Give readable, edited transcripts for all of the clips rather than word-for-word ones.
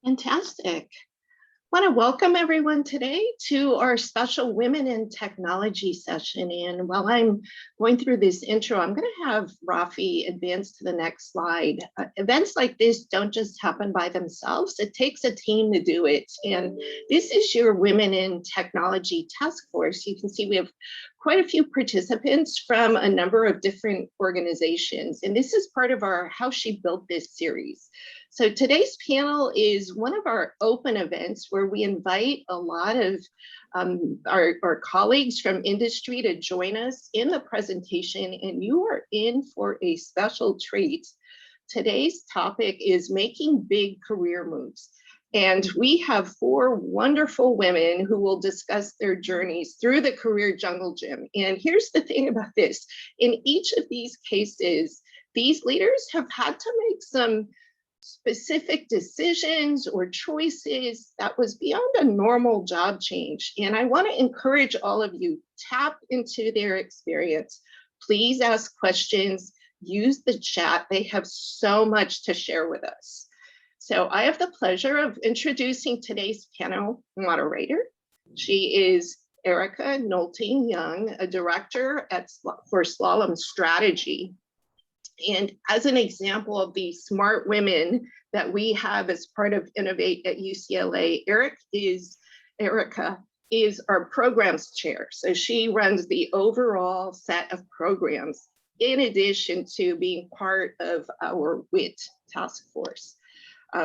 Fantastic. I want to welcome everyone today to our special Women in Technology session. And while I'm going through this intro, I'm going to have Rafi advance to the next slide. Events like this don't just happen by themselves. It takes a team to do it. And this is your Women in Technology task force. You can see we have quite a few participants from a number of different organizations. And this is part of our How She Built This series. So today's panel is one of our open events where we invite a lot of our colleagues from industry to join us in the presentation, and you are in for a special treat. Today's topic is making big career moves. And we have four wonderful women who will discuss their journeys through the career jungle gym. And here's the thing about this. In each of these cases, these leaders have had to make some specific decisions or choices that was beyond a normal job change. And I want to encourage all of you, tap into their experience. Please ask questions, use the chat. They have so much to share with us. So I have the pleasure of introducing today's panel moderator. She is Erica Nolting-Young, a director for Slalom Strategy. And as an example of the smart women that we have as part of Innovate at UCLA, Erica is our programs chair. So she runs the overall set of programs in addition to being part of our WIT task force.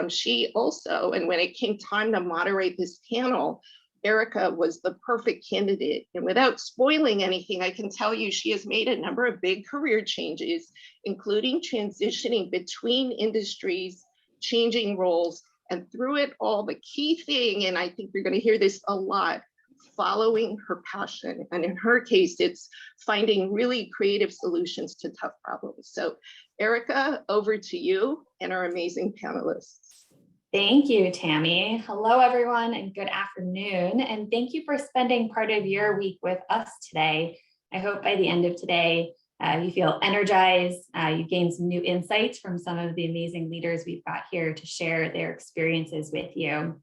She also, and when it came time to moderate this panel, Erica was the perfect candidate. And without spoiling anything, I can tell you she has made a number of big career changes, including transitioning between industries, changing roles, and through it all, the key thing, and I think you're going to hear this a lot, following her passion. And in her case, it's finding really creative solutions to tough problems. So Erica, over to you and our amazing panelists. Thank you, Tammy. Hello, everyone, and good afternoon. And thank you for spending part of your week with us today. I hope by the end of today, you feel energized, you gain some new insights from some of the amazing leaders we've got here to share their experiences with you.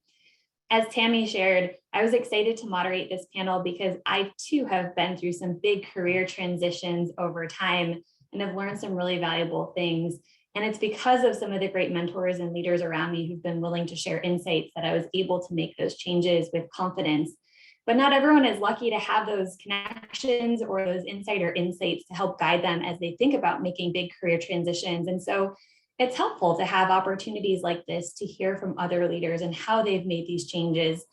As Tammy shared, I was excited to moderate this panel because I too have been through some big career transitions over time and have learned some really valuable things. And it's because of some of the great mentors and leaders around me who've been willing to share insights that I was able to make those changes with confidence. But not everyone is lucky to have those connections or those insider insights to help guide them as they think about making big career transitions. And so it's helpful to have opportunities like this to hear from other leaders and how they've made these changes.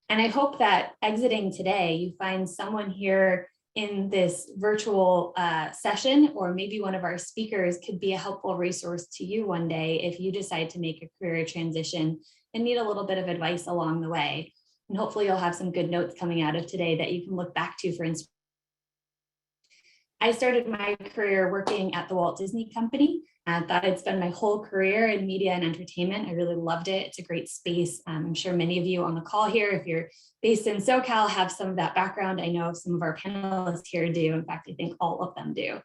And I hope that exiting today, you find someone here in this virtual session, or maybe one of our speakers could be a helpful resource to you one day if you decide to make a career transition and need a little bit of advice along the way. And hopefully you'll have some good notes coming out of today that you can look back to for inspiration. I started my career working at the Walt Disney Company. I thought I'd spend my whole career in media and entertainment. I really loved it. It's a great space. I'm sure many of you on the call here, if you're based in SoCal, have some of that background. I know some of our panelists here do. In fact, I think all of them do.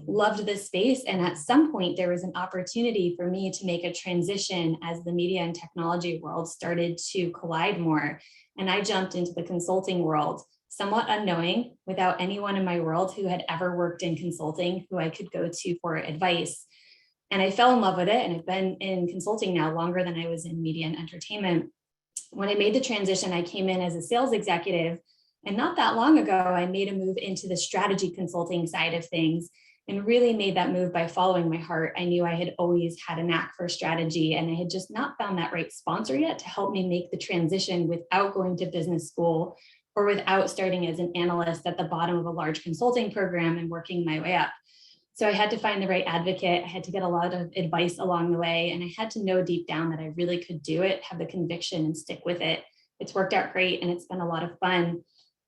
Loved this space. And at some point, there was an opportunity for me to make a transition as the media and technology world started to collide more. And I jumped into the consulting world, somewhat unknowing, without anyone in my world who had ever worked in consulting who I could go to for advice. And I fell in love with it. And I've been in consulting now longer than I was in media and entertainment. When I made the transition, I came in as a sales executive. And not that long ago, I made a move into the strategy consulting side of things and really made that move by following my heart. I knew I had always had a knack for strategy, and I had just not found that right sponsor yet to help me make the transition without going to business school or without starting as an analyst at the bottom of a large consulting program and working my way up. So I had to find the right advocate. I had to get a lot of advice along the way, and I had to know deep down that I really could do it, have the conviction and stick with it. It's worked out great, and it's been a lot of fun.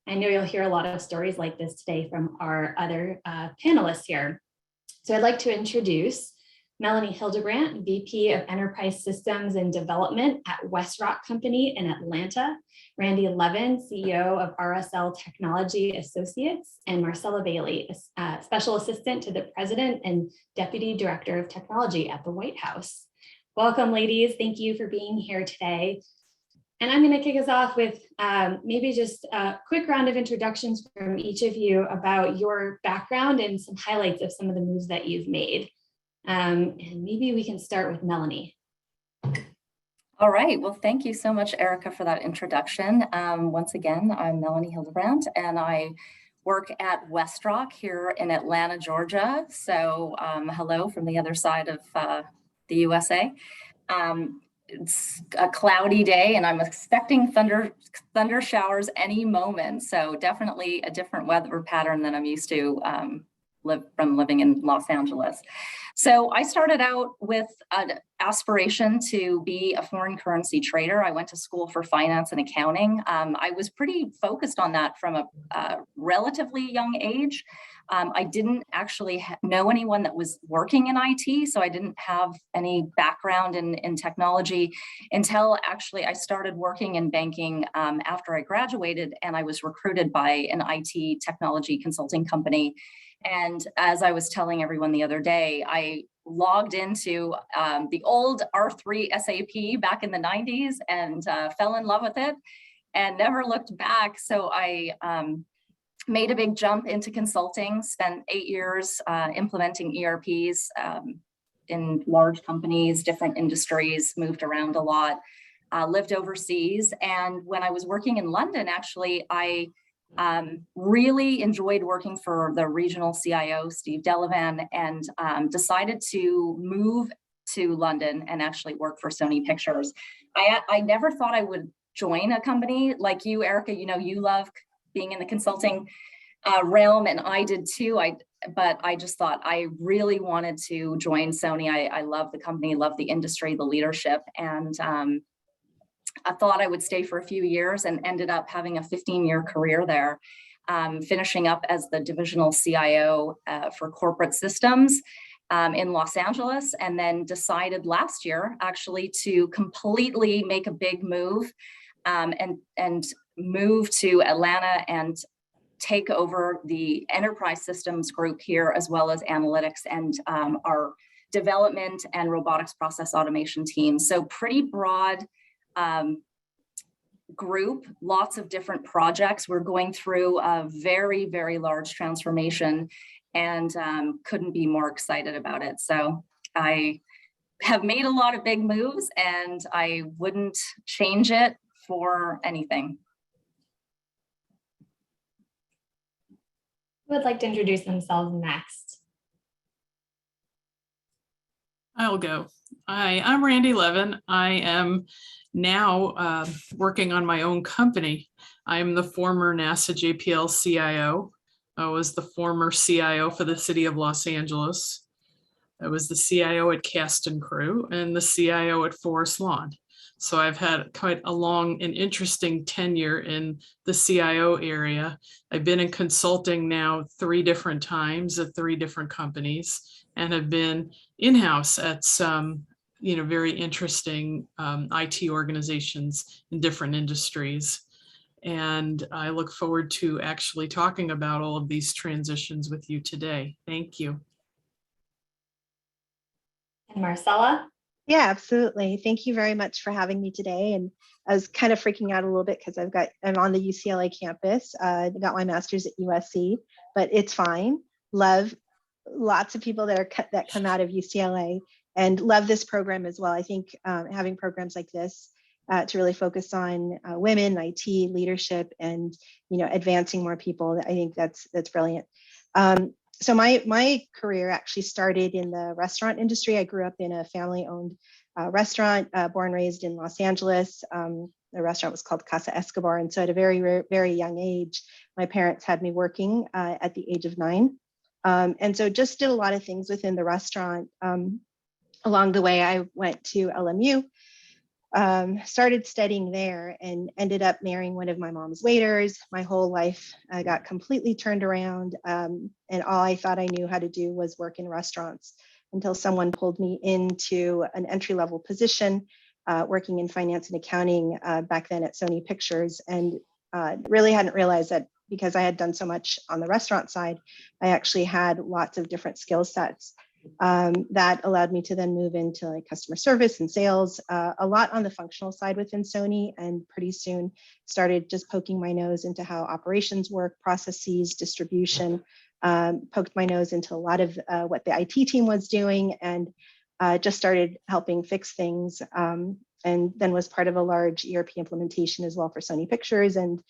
I know you'll hear a lot of stories like this today from our other panelists here. So I'd like to introduce Melanie Hildebrand, VP of Enterprise Systems and Development at WestRock Company in Atlanta, Randy Levin, CEO of RSL Technology Associates, and Marcella Bailey, Special Assistant to the President and Deputy Director of Technology at the White House. Welcome, ladies. Thank you for being here today. And I'm going to kick us off with maybe just a quick round of introductions from each of you about your background and some highlights of some of the moves that you've made. And maybe we can start with Melanie. All right. Well, thank you so much, Erica, for that introduction. Once again, I'm Melanie Hildebrand, and I work at Westrock here in Atlanta, Georgia. So hello from the other side of the USA. It's a cloudy day, and I'm expecting thunder showers any moment. So definitely a different weather pattern than I'm used to from living in Los Angeles. So I started out with an aspiration to be a foreign currency trader. I went to school for finance and accounting. I was pretty focused on that from a relatively young age. I didn't actually know anyone that was working in IT, so I didn't have any background in technology until actually I started working in banking after I graduated, and I was recruited by an IT technology consulting company. And as I was telling everyone the other day, I logged into the old R3 SAP back in the 90s and fell in love with it and never looked back. So I made a big jump into consulting, spent 8 years implementing ERPs in large companies, different industries, moved around a lot, lived overseas. And when I was working in London, actually, I really enjoyed working for the regional CIO, Steve Delavan, and decided to move to London and actually work for Sony Pictures. I never thought I would join a company like you, Erica. You know, you love being in the consulting realm, and I did too. But I just thought I really wanted to join Sony. I love the company, love the industry, the leadership, and I thought I would stay for a few years and ended up having a 15-year career there, finishing up as the divisional CIO for corporate systems in Los Angeles, and then decided last year actually to completely make a big move and move to Atlanta and take over the enterprise systems group here, as well as analytics and our development and robotics process automation team. So pretty broad group, lots of different projects. We're going through a very, very large transformation and couldn't be more excited about it. So I have made a lot of big moves and I wouldn't change it for anything. Who would like to introduce themselves next? I'll go. Hi, I'm Randy Levin. I am now working on my own company. I'm the former NASA JPL CIO. I was the former CIO for the city of Los Angeles. I was the CIO at Cast and Crew and the CIO at Forest Lawn. So I've had quite a long and interesting tenure in the CIO area. I've been in consulting now 3 different times at 3 different companies, and have been in-house at some very interesting IT organizations in different industries. And I look forward to actually talking about all of these transitions with you today. Thank you. And Marcella? Yeah, absolutely. Thank you very much for having me today. And I was kind of freaking out a little bit because I'm on the UCLA campus. I got my master's at USC, but it's fine. Love lots of people that come out of UCLA and love this program as well. I think having programs like this to really focus on women, IT, leadership, and advancing more people, I think that's brilliant. So my career actually started in the restaurant industry. I grew up in a family-owned restaurant, born and raised in Los Angeles. The restaurant was called Casa Escobar. And so at a very, very young age, my parents had me working at the age of 9. And so just did a lot of things within the restaurant. Along the way, I went to LMU, started studying there, and ended up marrying one of my mom's waiters. My whole life got completely turned around, and all I thought I knew how to do was work in restaurants until someone pulled me into an entry-level position working in finance and accounting back then at Sony Pictures, and really hadn't realized that because I had done so much on the restaurant side, I actually had lots of different skill sets. That allowed me to then move into like customer service and sales, a lot on the functional side within Sony, and pretty soon started just poking my nose into how operations work, processes, distribution, poked my nose into a lot of what the IT team was doing, and just started helping fix things, and then was part of a large ERP implementation as well for Sony Pictures. And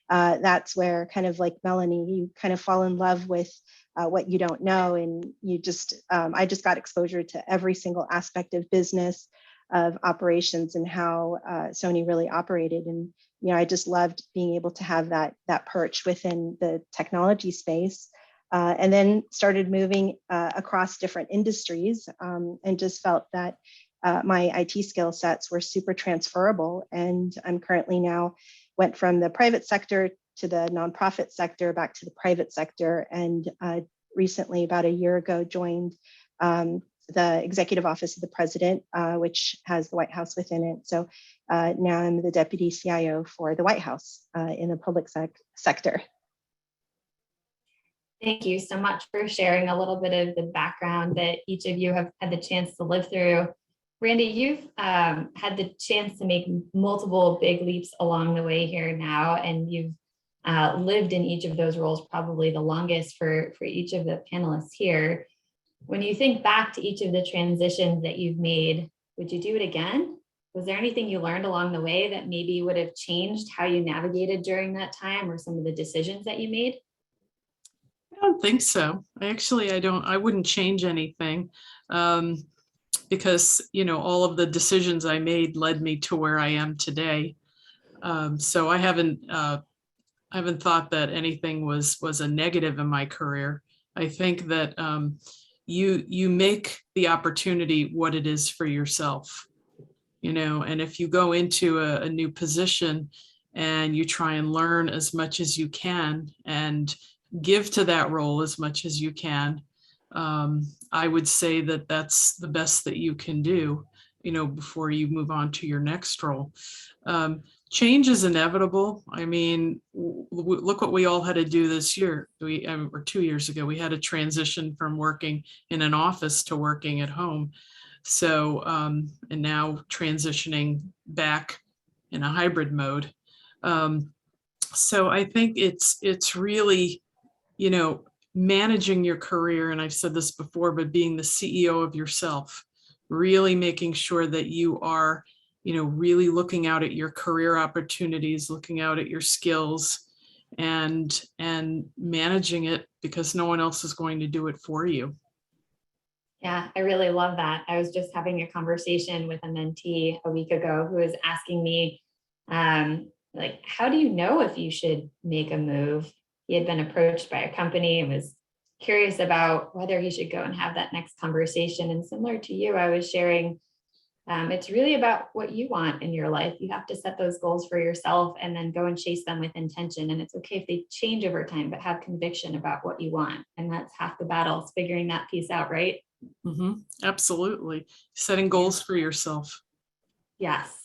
that's where, kind of like Melanie, you kind of fall in love with what you don't know, and you just I just got exposure to every single aspect of business, of operations, and how Sony really operated. And I just loved being able to have that perch within the technology space, and then started moving across different industries, and just felt that my IT skill sets were super transferable. And I'm currently now went from the private sector to the nonprofit sector, back to the private sector, and recently, about a year ago, joined the Executive Office of the President, which has the White House within it. So now I'm the Deputy CIO for the White House in the public sector. Thank you so much for sharing a little bit of the background that each of you have had the chance to live through. Randy, you've had the chance to make multiple big leaps along the way here now, and you've lived in each of those roles probably the longest for each of the panelists here. When you think back to each of the transitions that you've made, would you do it again? Was there anything you learned along the way that maybe would have changed how you navigated during that time, or some of the decisions that you made? I don't think so. I wouldn't change anything, because, all of the decisions I made led me to where I am today. So I haven't thought that anything was a negative in my career. I think that you make the opportunity what it is for yourself, and if you go into a new position and you try and learn as much as you can and give to that role as much as you can, I would say that that's the best that you can do, before you move on to your next role. Change is inevitable. I mean, look what we all had to do this year. Or 2 years ago, we had to transition from working in an office to working at home. So, and now transitioning back in a hybrid mode. So I think it's really, managing your career. And I've said this before, but being the CEO of yourself, really making sure that you are, really looking out at your career opportunities, looking out at your skills, and managing it, because no one else is going to do it for you. Yeah, I really love that. I was just having a conversation with a mentee a week ago who was asking me, like, how do you know if you should make a move? He had been approached by a company and was curious about whether he should go and have that next conversation. And similar to you, I was sharing, it's really about what you want in your life. You have to set those goals for yourself and then go and chase them with intention. And it's okay if they change over time, but have conviction about what you want. And that's half the battle, is figuring that piece out, right? Mm-hmm. Absolutely. Setting goals for yourself. Yes.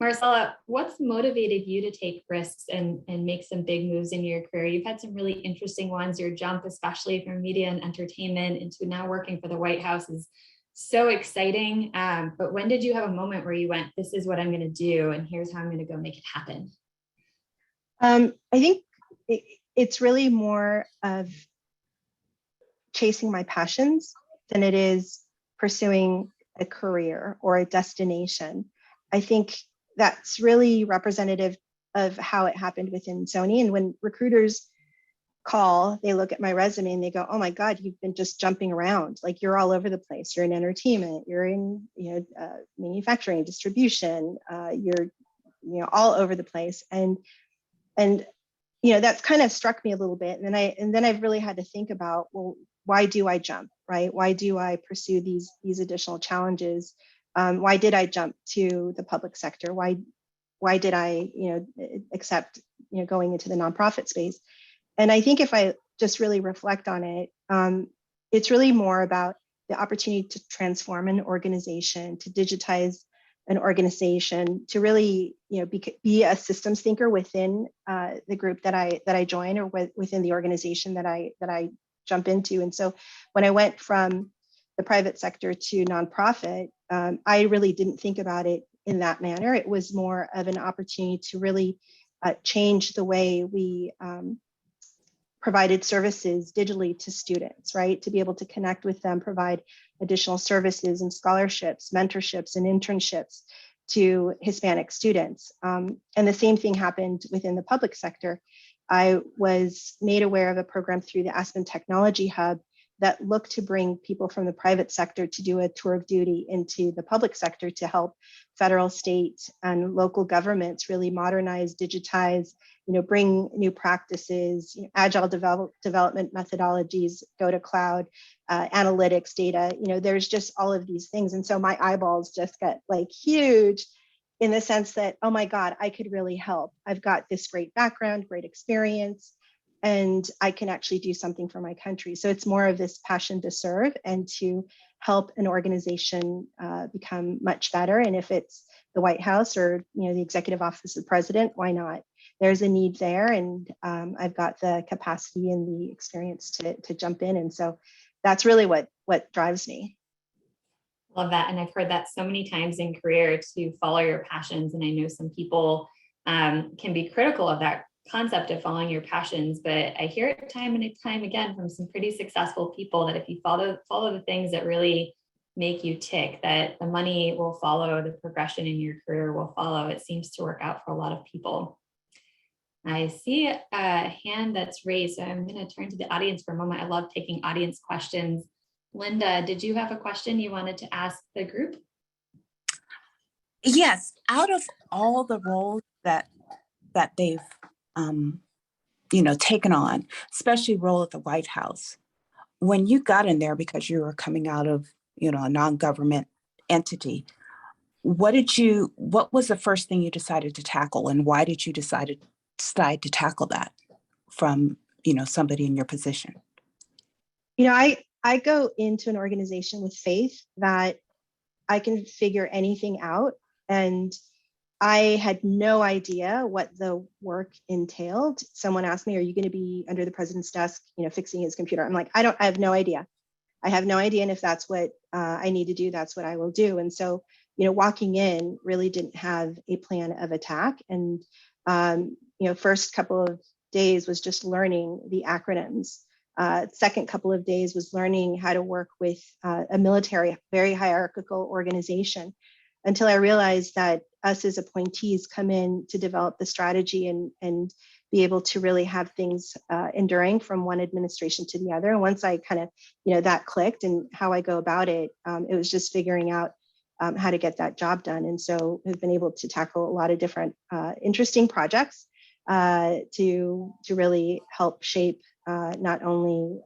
Marcella, what's motivated you to take risks and make some big moves in your career? You've had some really interesting ones. Your jump, especially from media and entertainment into now working for the White House, is so exciting. But when did you have a moment where you went, this is what I'm going to do, and here's how I'm going to go make it happen? I think it's really more of chasing my passions than it is pursuing a career or a destination. I think that's really representative of how it happened within Sony. And when recruiters call, they look at my resume and they go, oh my God, you've been just jumping around. Like, you're all over the place. You're in entertainment, you're in manufacturing, distribution, you're all over the place. And that's kind of struck me a little bit. And then I've really had to think about, well, why do I jump, right? Why do I pursue these additional challenges? Why did I jump to the public sector? Why did I, accept, going into the nonprofit space? And I think if I just really reflect on it, it's really more about the opportunity to transform an organization, to digitize an organization, to really, be a systems thinker within the group that I join, or within the organization that I jump into. And so when I went from the private sector to nonprofit, I really didn't think about it in that manner. It was more of an opportunity to really change the way we provided services digitally to students, right? To be able to connect with them, provide additional services and scholarships, mentorships, and internships to Hispanic students. And the same thing happened within the public sector. I was made aware of a program through the Aspen Technology Hub that looked to bring people from the private sector to do a tour of duty into the public sector to help federal, state, and local governments really modernize, digitize, bring new practices, agile development methodologies, go to cloud, analytics, data. There's just all of these things. And so my eyeballs just got like huge in the sense that, oh my God, I could really help. I've got this great background, great experience, and I can actually do something for my country. So it's more of this passion to serve and to help an organization become much better. And if it's the White House or the Executive Office of the President, why not? There's a need there, and I've got the capacity and the experience to jump in. And so that's really what drives me. Love that. And I've heard that so many times in career, to follow your passions. And I know some people can be critical of that concept of following your passions, but I hear it time and time again from some pretty successful people that if you follow the things that really make you tick, that the money will follow, the progression in your career will follow. It seems to work out for a lot of people. I see a hand that's raised, so I'm going to turn to the audience for a moment. I love taking audience questions. Linda, did you have a question you wanted to ask the group? Yes, out of all the roles that they've taken on, especially role at the White House, when you got in there because you were coming out of a non-government entity, what was the first thing you decided to tackle, and why did you decide to tackle that from somebody in your position? I go into an organization with faith that I can figure anything out, and I had no idea what the work entailed. Someone asked me, "Are you going to be under the president's desk, fixing his computer?" I'm like, I have no idea. I have no idea, and if that's what I need to do, that's what I will do. And so, walking in really didn't have a plan of attack, and first couple of days was just learning the acronyms. Second couple of days was learning how to work with a military, very hierarchical organization, until I realized that us as appointees come in to develop the strategy and be able to really have things enduring from one administration to the other. And once I kind of, that clicked and how I go about it, it was just figuring out how to get that job done. And so I've been able to tackle a lot of different interesting projects to really help shape not only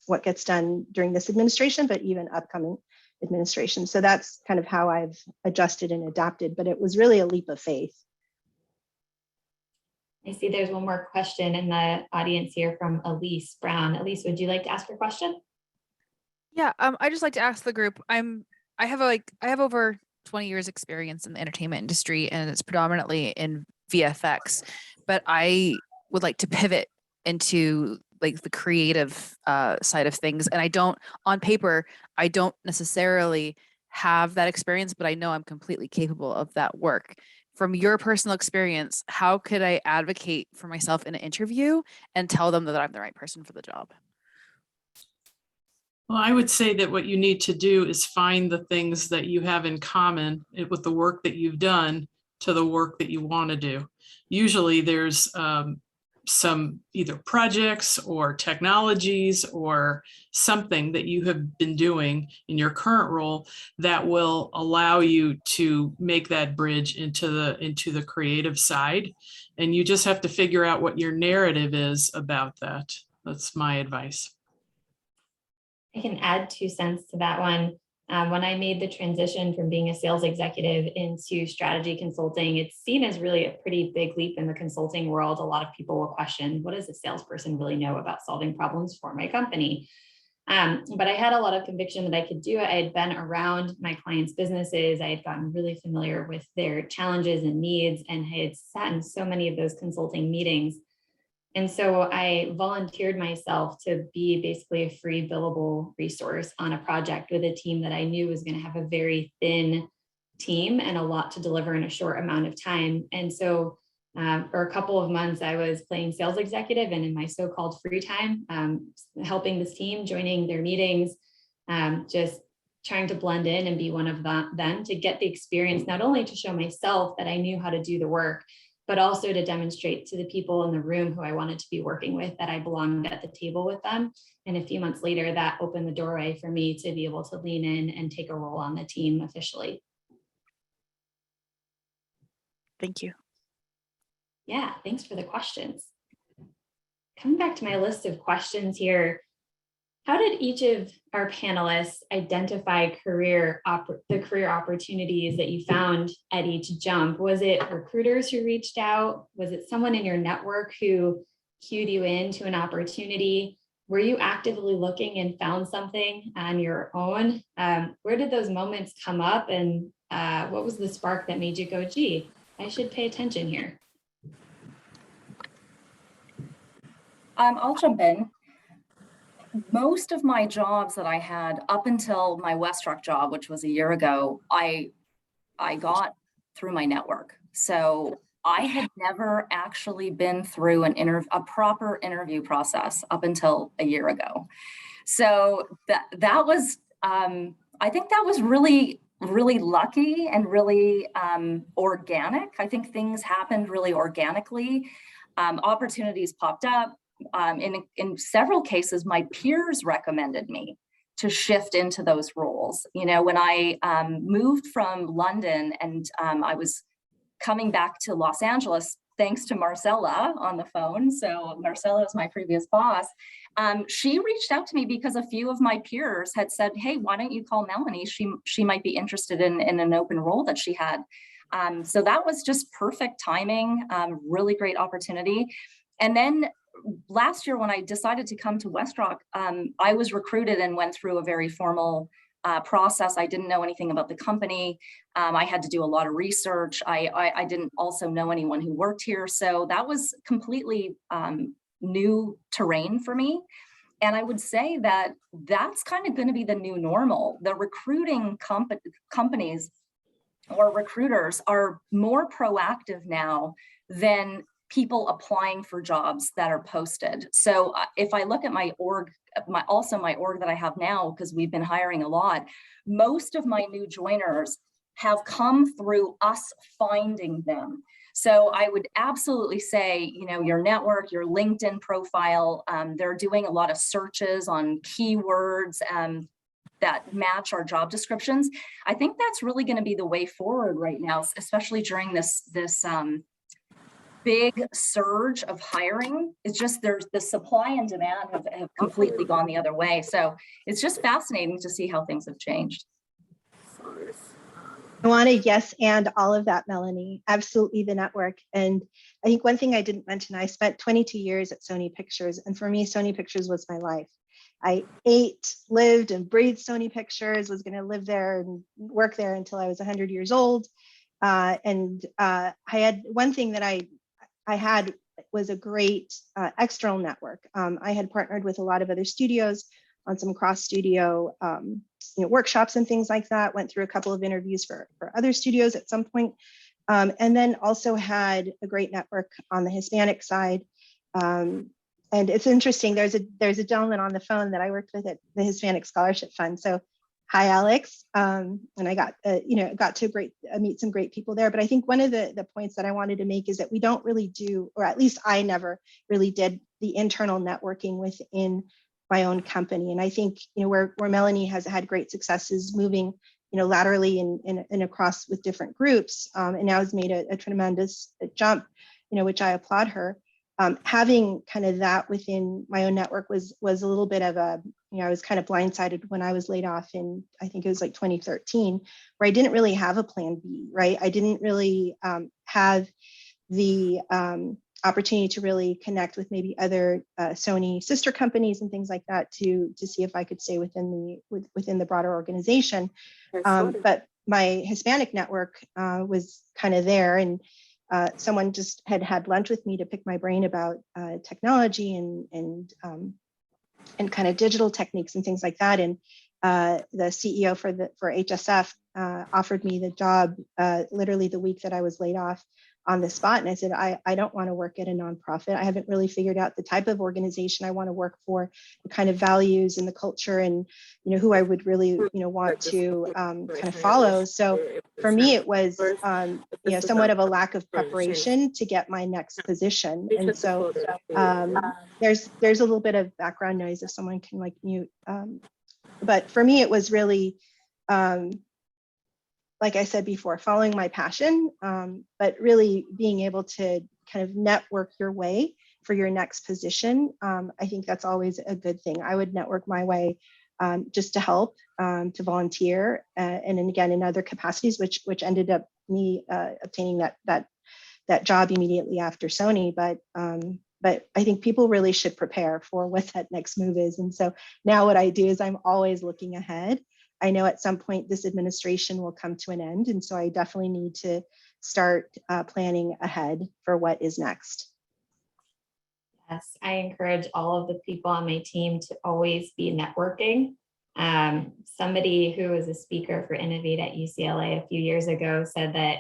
what gets done during this administration, but even upcoming administration. So that's kind of how I've adjusted and adapted, but it was really a leap of faith. I see there's one more question in the audience here from Elise Brown. Elise, would you like to ask your question? Yeah, I just like to ask the group. I have over 20 years experience in the entertainment industry, and it's predominantly in VFX, but I would like to pivot into like the creative side of things. And on paper, I don't necessarily have that experience, but I know I'm completely capable of that work. From your personal experience, how could I advocate for myself in an interview and tell them that I'm the right person for the job? Well, I would say that what you need to do is find the things that you have in common with the work that you've done to the work that you want to do. Usually there's some either projects or technologies or something that you have been doing in your current role that will allow you to make that bridge into the creative side. And you just have to figure out what your narrative is about that. That's my advice. I can add 2 cents to that one. When I made the transition from being a sales executive into strategy consulting, it's seen as really a pretty big leap in the consulting world. A lot of people will question, what does a salesperson really know about solving problems for my company? But I had a lot of conviction that I could do it. I had been around my clients' businesses. I had gotten really familiar with their challenges and needs, and I had sat in so many of those consulting meetings. And so I volunteered myself to be basically a free billable resource on a project with a team that I knew was going to have a very thin team and a lot to deliver in a short amount of time. And so for a couple of months, I was playing sales executive and in my so-called free time, helping this team, joining their meetings, just trying to blend in and be one of them to get the experience, not only to show myself that I knew how to do the work, but also to demonstrate to the people in the room who I wanted to be working with that I belonged at the table with them. And a few months later, that opened the doorway for me to be able to lean in and take a role on the team officially. Thank you. Yeah, thanks for the questions. Coming back to my list of questions here, how did each of our panelists identify the career opportunities that you found at each jump? Was it recruiters who reached out? Was it someone in your network who cued you into an opportunity? Were you actively looking and found something on your own? Where did those moments come up, and what was the spark that made you go, gee, I should pay attention here? I'll jump in. Most of my jobs that I had up until my WestRock job, which was a year ago, I got through my network. So I had never actually been through a proper interview process up until a year ago. So that was, I think that was really lucky and really organic. I think things happened really organically. Opportunities popped up. In several cases, my peers recommended me to shift into those roles. You know, when I moved from London and I was coming back to Los Angeles, thanks to Marcella on the phone. So Marcella is my previous boss. She reached out to me because a few of my peers had said, hey, why don't you call Melanie? She might be interested in an open role that she had. So that was just perfect timing, really great opportunity. And then last year, when I decided to come to WestRock, I was recruited and went through a very formal process. I didn't know anything about the company. I had to do a lot of research. I didn't also know anyone who worked here. So that was completely new terrain for me. And I would say that that's kind of going to be the new normal. The recruiting companies or recruiters are more proactive now than people applying for jobs that are posted. So if I look at my org, my org that I have now, because we've been hiring a lot, most of my new joiners have come through us finding them. So I would absolutely say, you know, your network, your LinkedIn profile, they're doing a lot of searches on keywords that match our job descriptions. I think that's really going to be the way forward right now, especially during this big surge of hiring. It's just there's the supply and demand have completely gone the other way. So it's just fascinating to see how things have changed. I want to yes and all of that, Melanie. Absolutely, the network. And I think one thing I didn't mention, I spent 22 years at Sony Pictures, and for me, Sony Pictures was my life. I ate, lived, and breathed Sony Pictures, was going to live there and work there until I was 100 years old. I had one thing that I had was a great external network. I had partnered with a lot of other studios on some cross studio workshops and things like that, went through a couple of interviews for other studios at some point, and then also had a great network on the Hispanic side. And it's interesting, there's a gentleman on the phone that I worked with at the Hispanic Scholarship Fund. So hi, Alex. And I got to meet some great people there. But I think one of the points that I wanted to make is that we don't really do, or at least I never really did, the internal networking within my own company. And I think, where Melanie has had great successes moving, laterally and across with different groups, and now has made a tremendous jump, which I applaud her. Having kind of that within my own network was a little bit of a, I was kind of blindsided when I was laid off in, I think it was like 2013, where I didn't really have a plan B, right? I didn't really have the opportunity to really connect with maybe other Sony sister companies and things like that to see if I could stay within the broader organization. But my Hispanic network was kind of there, and someone just had lunch with me to pick my brain about technology and kind of digital techniques and things like that. And the CEO for HSF offered me the job literally the week that I was laid off on the spot. And I said, I don't want to work at a nonprofit. I haven't really figured out the type of organization I want to work for, the kind of values and the culture, and who I would really want to kind of follow. So for me, it was somewhat of a lack of preparation to get my next position. And so there's a little bit of background noise if someone can like mute. But for me, it was really, like I said before, following my passion, but really being able to kind of network your way for your next position. I think that's always a good thing. I would network my way just to help, to volunteer, and then again in other capacities, which ended up me obtaining that job immediately after Sony. But I think people really should prepare for what that next move is. And so now what I do is I'm always looking ahead. I know at some point this administration will come to an end. And so I definitely need to start planning ahead for what is next. Yes, I encourage all of the people on my team to always be networking. Somebody who was a speaker for Innovate at UCLA a few years ago said that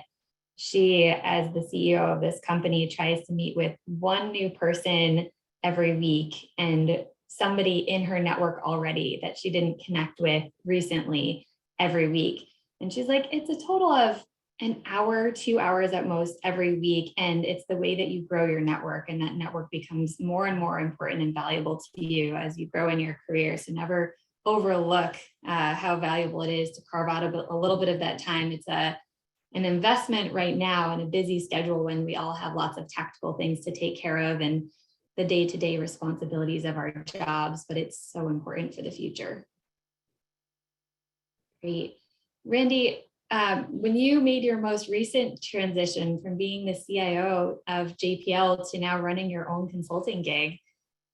she, as the CEO of this company, tries to meet with one new person every week and somebody in her network already that she didn't connect with recently every week. And she's like, it's a total of an hour, 2 hours at most every week. And it's the way that you grow your network, and that network becomes more and more important and valuable to you as you grow in your career. So never overlook how valuable it is to carve out a little bit of that time. It's an investment right now in a busy schedule when we all have lots of tactical things to take care of and the day-to-day responsibilities of our jobs, but it's so important for the future. Great. Randy, when you made your most recent transition from being the CIO of JPL to now running your own consulting gig,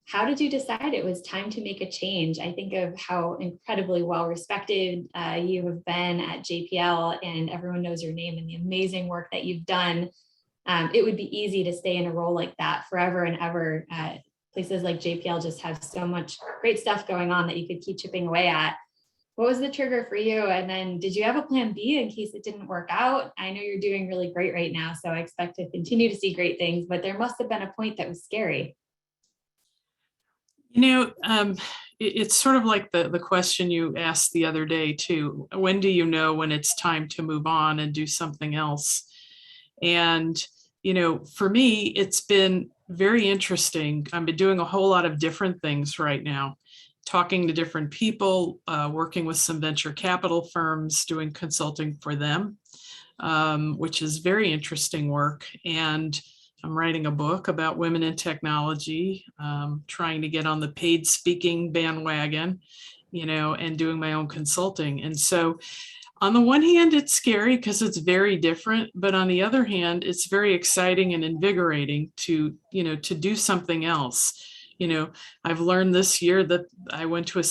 how did you decide it was time to make a change? I think of how incredibly well respected you have been at JPL, and everyone knows your name and the amazing work that you've done. It would be easy to stay in a role like that forever and ever. Places like JPL just have so much great stuff going on that you could keep chipping away at. What was the trigger for you? And then did you have a plan B in case it didn't work out? I know you're doing really great right now, so I expect to continue to see great things, but there must have been a point that was scary. It's sort of like the question you asked the other day too. When do you know when it's time to move on and do something else? And, for me, it's been very interesting. I've been doing a whole lot of different things right now, talking to different people, working with some venture capital firms, doing consulting for them, which is very interesting work. And I'm writing a book about women in technology, trying to get on the paid speaking bandwagon, and doing my own consulting. And so on the one hand, it's scary because it's very different, but on the other hand, it's very exciting and invigorating to do something else. I've learned this year that I went to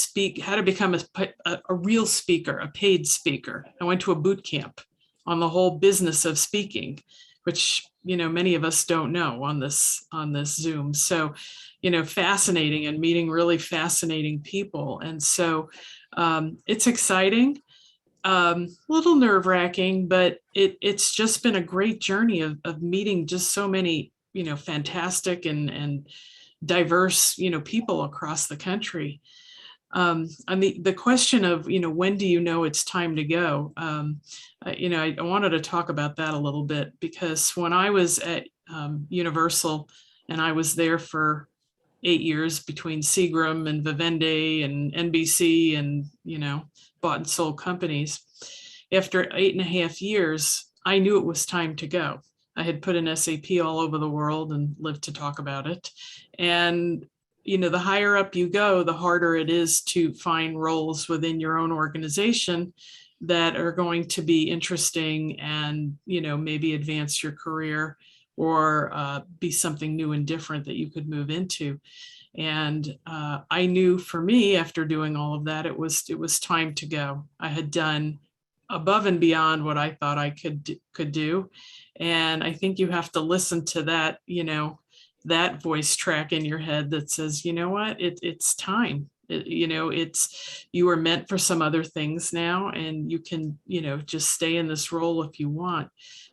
how to become a real speaker, a paid speaker. I went to a boot camp on the whole business of speaking, which many of us don't know on this Zoom. So, fascinating, and meeting really fascinating people. And so it's exciting, a little nerve-wracking, but it's just been a great journey of meeting just so many, fantastic and diverse, people across the country. On the question of, when do you know it's time to go? I wanted to talk about that a little bit, because when I was at Universal, and I was there for 8 years between Seagram and Vivendi and NBC and, bought and sold companies. After 8.5 years, I knew it was time to go. I had put an SAP all over the world and lived to talk about it. And the higher up you go, the harder it is to find roles within your own organization that are going to be interesting and, maybe advance your career or be something new and different that you could move into. And I knew for me, after doing all of that, it was time to go. I had done above and beyond what I thought I could do. And I think you have to listen to that, that voice track in your head that says, you know what, it's time. You are meant for some other things now, and you can, just stay in this role if you want.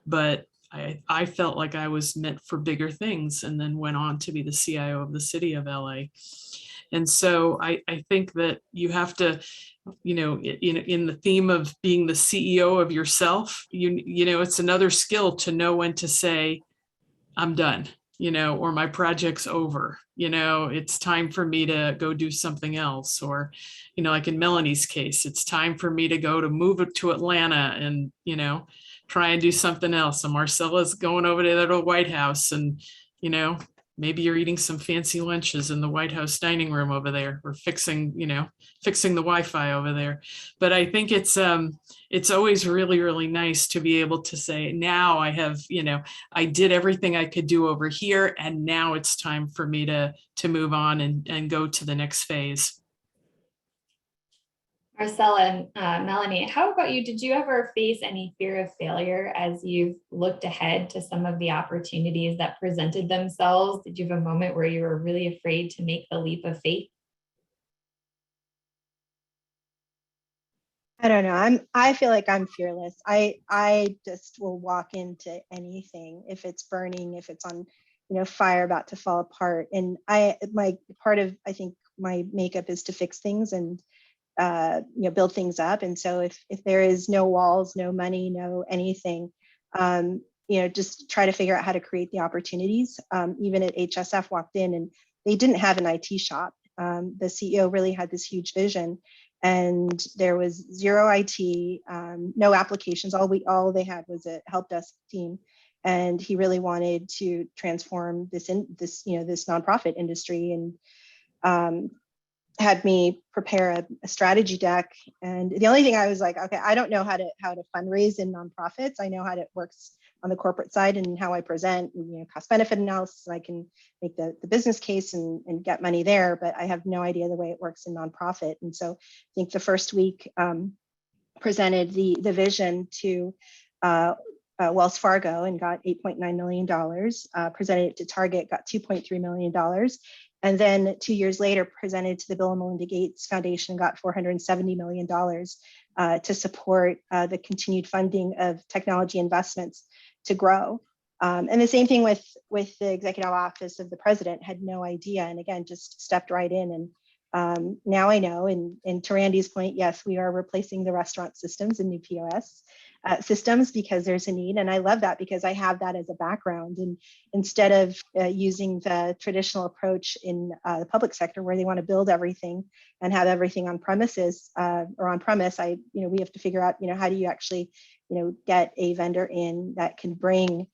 But I felt like I was meant for bigger things, and then went on to be the CIO of the city of LA. And so I think that you have to, in the theme of being the CEO of yourself, it's another skill to know when to say, I'm done, or my project's over, it's time for me to go do something else. Or, like in Melanie's case, it's time for me to move it to Atlanta and, try and do something else. And Marcella's going over to that old White House, and, maybe you're eating some fancy lunches in the White House dining room over there, or fixing the Wi-Fi over there. But I think it's always really, really nice to be able to say, now I have, I did everything I could do over here, and now it's time for me to move on and go to the next phase. Marcella and Melanie, how about you? Did you ever face any fear of failure as you've looked ahead to some of the opportunities that presented themselves? Did you have a moment where you were really afraid to make the leap of faith? I don't know. I feel like I'm fearless. I just will walk into anything if it's burning, if it's on, fire about to fall apart. And I think my makeup is to fix things and build things up. And so if there is no walls, no money, no anything, just try to figure out how to create the opportunities. Even at HSF, walked in and they didn't have an IT shop. The CEO really had this huge vision, and there was zero IT, no applications. All they had was a help desk team, and he really wanted to transform this nonprofit industry, and had me prepare a strategy deck. And the only thing I was like, okay, I don't know how to fundraise in nonprofits. I know how it works on the corporate side and how I present, cost benefit analysis. I can make the business case and get money there, but I have no idea the way it works in nonprofit. And so I think the first week presented the vision to Wells Fargo and got $8.9 million, presented it to Target, got $2.3 million. And then 2 years later, presented to the Bill and Melinda Gates Foundation, got $470 million to support the continued funding of technology investments to grow. And the same thing with the executive office of the president, had no idea. And again, just stepped right in. And now I know, and to Randy's point, yes, we are replacing the restaurant systems and new POS systems because there's a need. And I love that because I have that as a background. And instead of using the traditional approach in the public sector where they want to build everything and have everything on premises or on premise, we have to figure out, how do you actually, get a vendor in that can bring,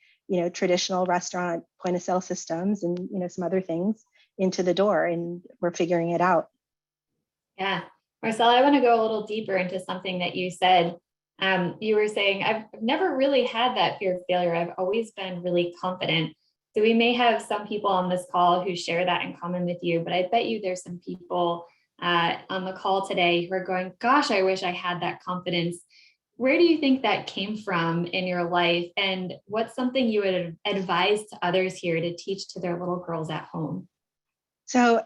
traditional restaurant point of sale systems and, some other things into the door, and we're figuring it out. Yeah. Marcella, I want to go a little deeper into something that you said. You were saying, I've never really had that fear of failure. I've always been really confident. So we may have some people on this call who share that in common with you, but I bet you there's some people on the call today who are going, gosh, I wish I had that confidence. Where do you think that came from in your life? And what's something you would advise to others here to teach to their little girls at home? So,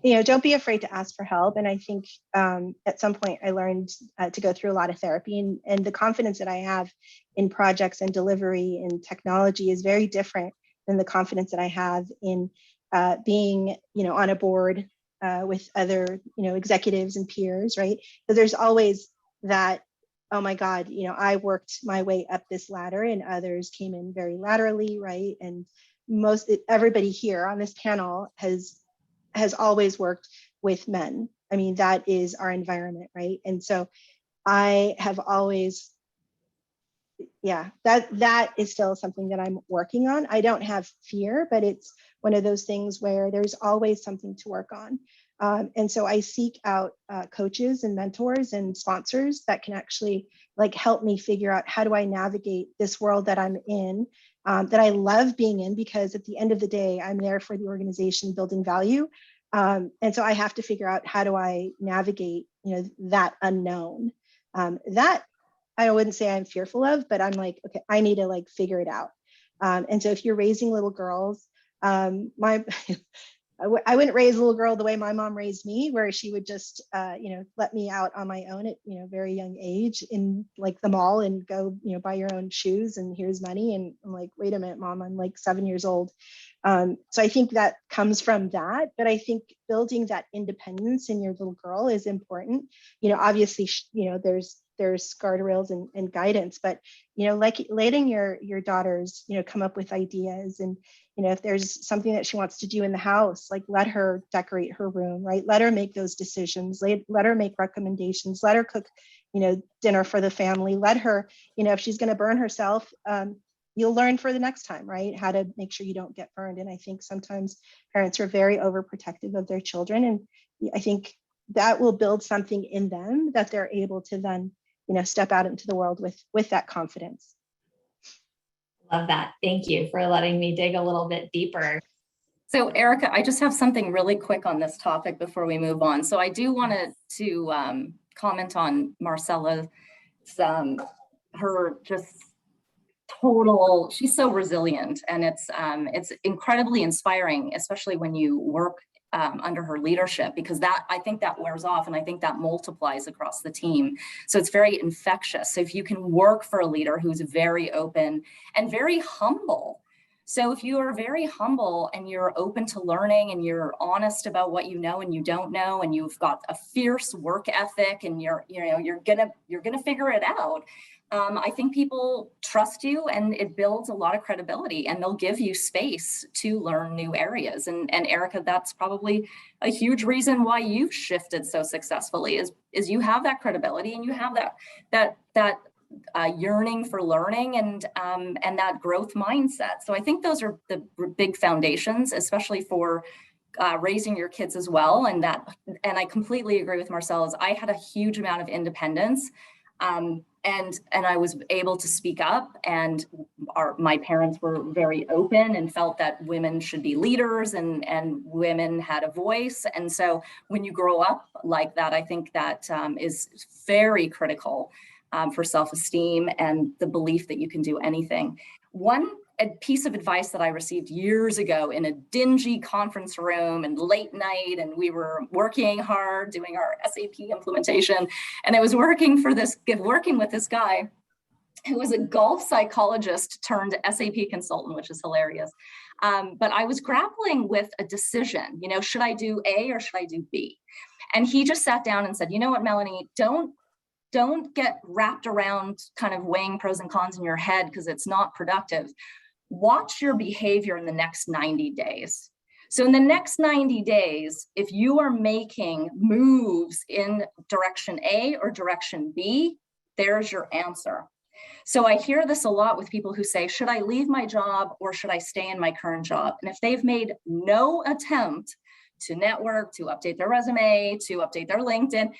don't be afraid to ask for help. And I think at some point I learned to go through a lot of therapy, and the confidence that I have in projects and delivery and technology is very different than the confidence that I have in being, on a board with other, executives and peers, right? Because there's always that, oh my God, I worked my way up this ladder and others came in very laterally, right? And everybody here on this panel has always worked with men. I mean, that is our environment, right? And so I have always, that is still something that I'm working on. I don't have fear, but it's one of those things where there's always something to work on. And so I seek out coaches and mentors and sponsors that can actually help me figure out, how do I navigate this world that I'm in, that I love being in, because at the end of the day, I'm there for the organization building value. And so I have to figure out, how do I navigate, that unknown. That I wouldn't say I'm fearful of, but I'm like, okay, I need to like figure it out. And so if you're raising little girls, I wouldn't raise a little girl the way my mom raised me, where she would just, let me out on my own at, very young age in like the mall and go, buy your own shoes and here's money. And I'm like, wait a minute, mom, I'm like 7 years old. So I think that comes from that, but I think building that independence in your little girl is important. Obviously, there's guardrails and guidance, but like letting your daughters come up with ideas, and if there's something that she wants to do in the house, like let her decorate her room, right? Let her make those decisions, let her make recommendations, let her cook dinner for the family, let her, if she's going to burn herself, you'll learn for the next time, right? How to make sure you don't get burned. And I think sometimes parents are very overprotective of their children, and I think that will build something in them that they're able to then step out into the world with that confidence. Love that. Thank you for letting me dig a little bit deeper. So Erica, I just have something really quick on this topic before we move on. So I do want to comment on Marcella's, her just total, she's so resilient, and it's incredibly inspiring, especially when you work under her leadership, because I think that wears off, and I think that multiplies across the team. So it's very infectious. So if you can work for a leader who's very open and very humble. So if you are very humble and you're open to learning and you're honest about what you know and you don't know, and you've got a fierce work ethic, and you're gonna figure it out, I think people trust you, and it builds a lot of credibility, and they'll give you space to learn new areas. And Erica, that's probably a huge reason why you've shifted so successfully, is you have that credibility, and you have that yearning for learning, and that growth mindset. So I think those are the big foundations, especially for raising your kids as well. And I completely agree with Marcella. I had a huge amount of independence. And I was able to speak up, and my parents were very open and felt that women should be leaders, and women had a voice. And so when you grow up like that, I think that is very critical for self-esteem and the belief that you can do anything. One piece of advice that I received years ago in a dingy conference room and late night, and we were working hard doing our SAP implementation, and I was working with this guy who was a golf psychologist turned SAP consultant, which is hilarious. But I was grappling with a decision, should I do A or should I do B? And he just sat down and said, you know what, Melanie, don't get wrapped around kind of weighing pros and cons in your head, because it's not productive. Watch your behavior in the next 90 days. So in the next 90 days, if you are making moves in direction A or direction B, there's your answer. So I hear this a lot with people who say, should I leave my job or should I stay in my current job? And if they've made no attempt to network, to update their resume, to update their LinkedIn,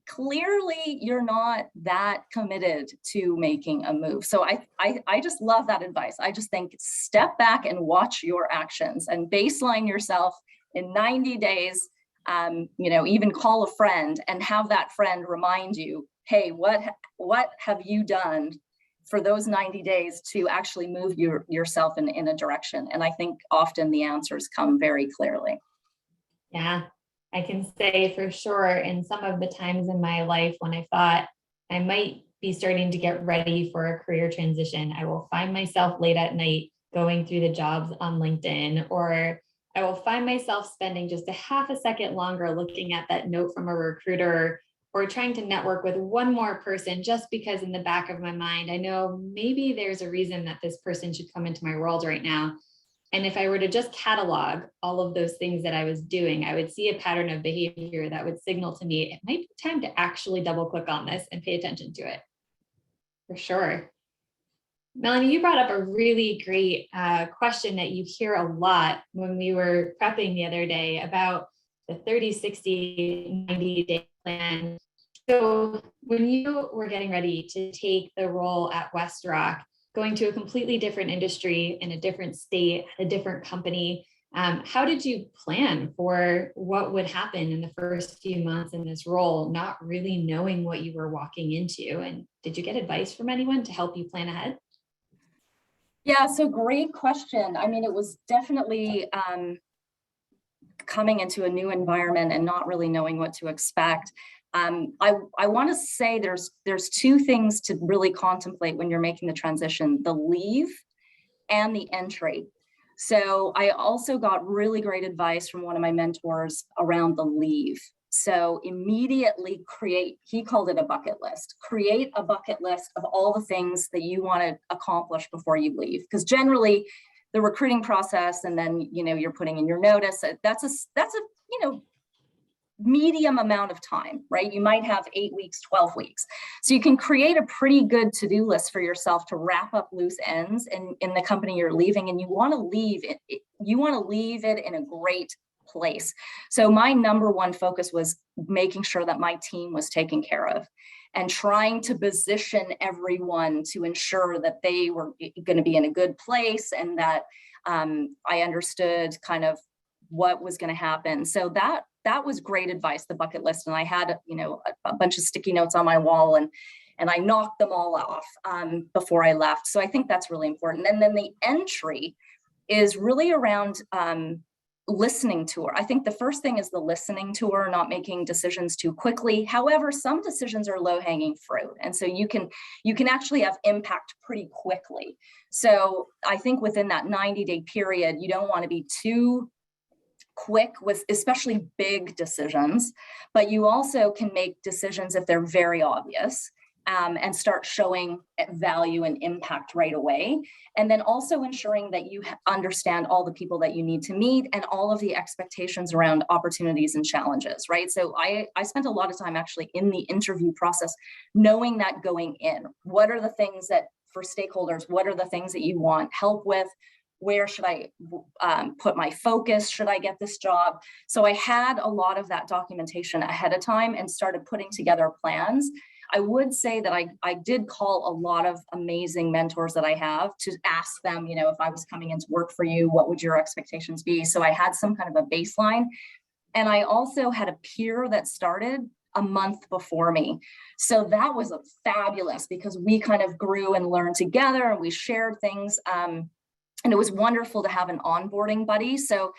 clearly you're not that committed to making a move. So I just love that advice. I just think step back and watch your actions and baseline yourself in 90 days, even call a friend and have that friend remind you, hey, what have you done for those 90 days to actually move yourself in a direction? And I think often the answers come very clearly. Yeah. I can say for sure, in some of the times in my life when I thought I might be starting to get ready for a career transition, I will find myself late at night going through the jobs on LinkedIn, or I will find myself spending just a half a second longer looking at that note from a recruiter, or trying to network with one more person, just because in the back of my mind, I know maybe there's a reason that this person should come into my world right now. And if I were to just catalog all of those things that I was doing, I would see a pattern of behavior that would signal to me, it might be time to actually double click on this and pay attention to it. For sure. Melanie, you brought up a really great question that you hear a lot when we were prepping the other day about the 30, 60, 90-day plan. So when you were getting ready to take the role at WestRock, going to a completely different industry in a different state, a different company, How did you plan for what would happen in the first few months in this role, not really knowing what you were walking into? And did you get advice from anyone to help you plan ahead? Yeah, so great question. I mean, it was definitely coming into a new environment and not really knowing what to expect. I want to say there's two things to really contemplate when you're making the transition: the leave and the entry. So I also got really great advice from one of my mentors around the leave. So immediately he called it a bucket list. Create a bucket list of all the things that you want to accomplish before you leave. Because generally the recruiting process, and then, you're putting in your notice, that's a medium amount of time, right? You might have 8 weeks, 12 weeks. So you can create a pretty good to-do list for yourself to wrap up loose ends in the company you're leaving. And you want to leave it in a great place. So my number one focus was making sure that my team was taken care of and trying to position everyone to ensure that they were going to be in a good place, and that I understood kind of what was going to happen. So that was great advice, the bucket list. And I had, a bunch of sticky notes on my wall, and I knocked them all off before I left. So I think that's really important. And then the entry is really around listening tour. I think the first thing is the listening tour, not making decisions too quickly. However, some decisions are low-hanging fruit. And so you can actually have impact pretty quickly. So I think within that 90-day period, you don't want to be too quick with especially big decisions, but you also can make decisions if they're very obvious, and start showing value and impact right away. And then also ensuring that you understand all the people that you need to meet and all of the expectations around opportunities and challenges, right? So I spent a lot of time actually in the interview process, knowing that going in. What are the things that, for stakeholders, what are the things that you want help with? Where should I put my focus? Should I get this job? So I had a lot of that documentation ahead of time and started putting together plans. I would say that I did call a lot of amazing mentors that I have to ask them, if I was coming into work for you, what would your expectations be? So I had some kind of a baseline. And I also had a peer that started a month before me. So that was fabulous because we kind of grew and learned together, and we shared things. And it was wonderful to have an onboarding buddy. So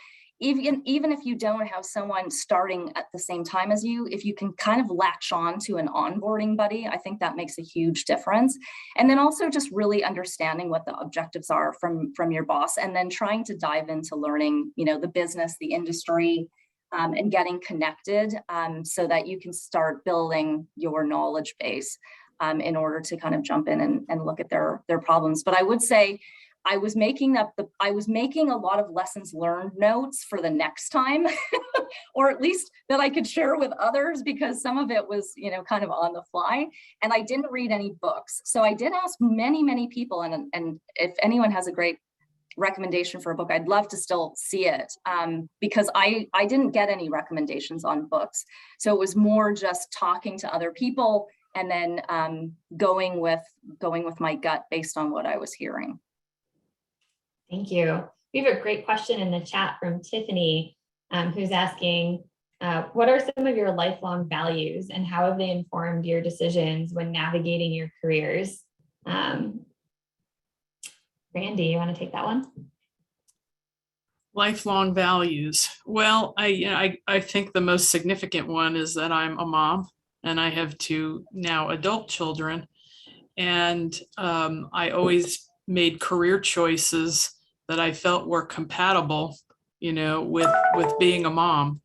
even if you don't have someone starting at the same time as you, if you can kind of latch on to an onboarding buddy, I think that makes a huge difference. And then also just really understanding what the objectives are from your boss, and then trying to dive into learning, the business, the industry, and getting connected, so that you can start building your knowledge base in order to kind of jump in and look at their problems. But I would say, I was making a lot of lessons learned notes for the next time, or at least that I could share with others, because some of it was, kind of on the fly, and I didn't read any books. So I did ask many, many people, and if anyone has a great recommendation for a book, I'd love to still see it, because I didn't get any recommendations on books. So it was more just talking to other people and then going with my gut based on what I was hearing. Thank you. We have a great question in the chat from Tiffany, who's asking, what are some of your lifelong values and how have they informed your decisions when navigating your careers? Randy, you want to take that one? Lifelong values. Well, I think the most significant one is that I'm a mom and I have 2 now adult children. And I always made career choices that I felt were compatible, with being a mom.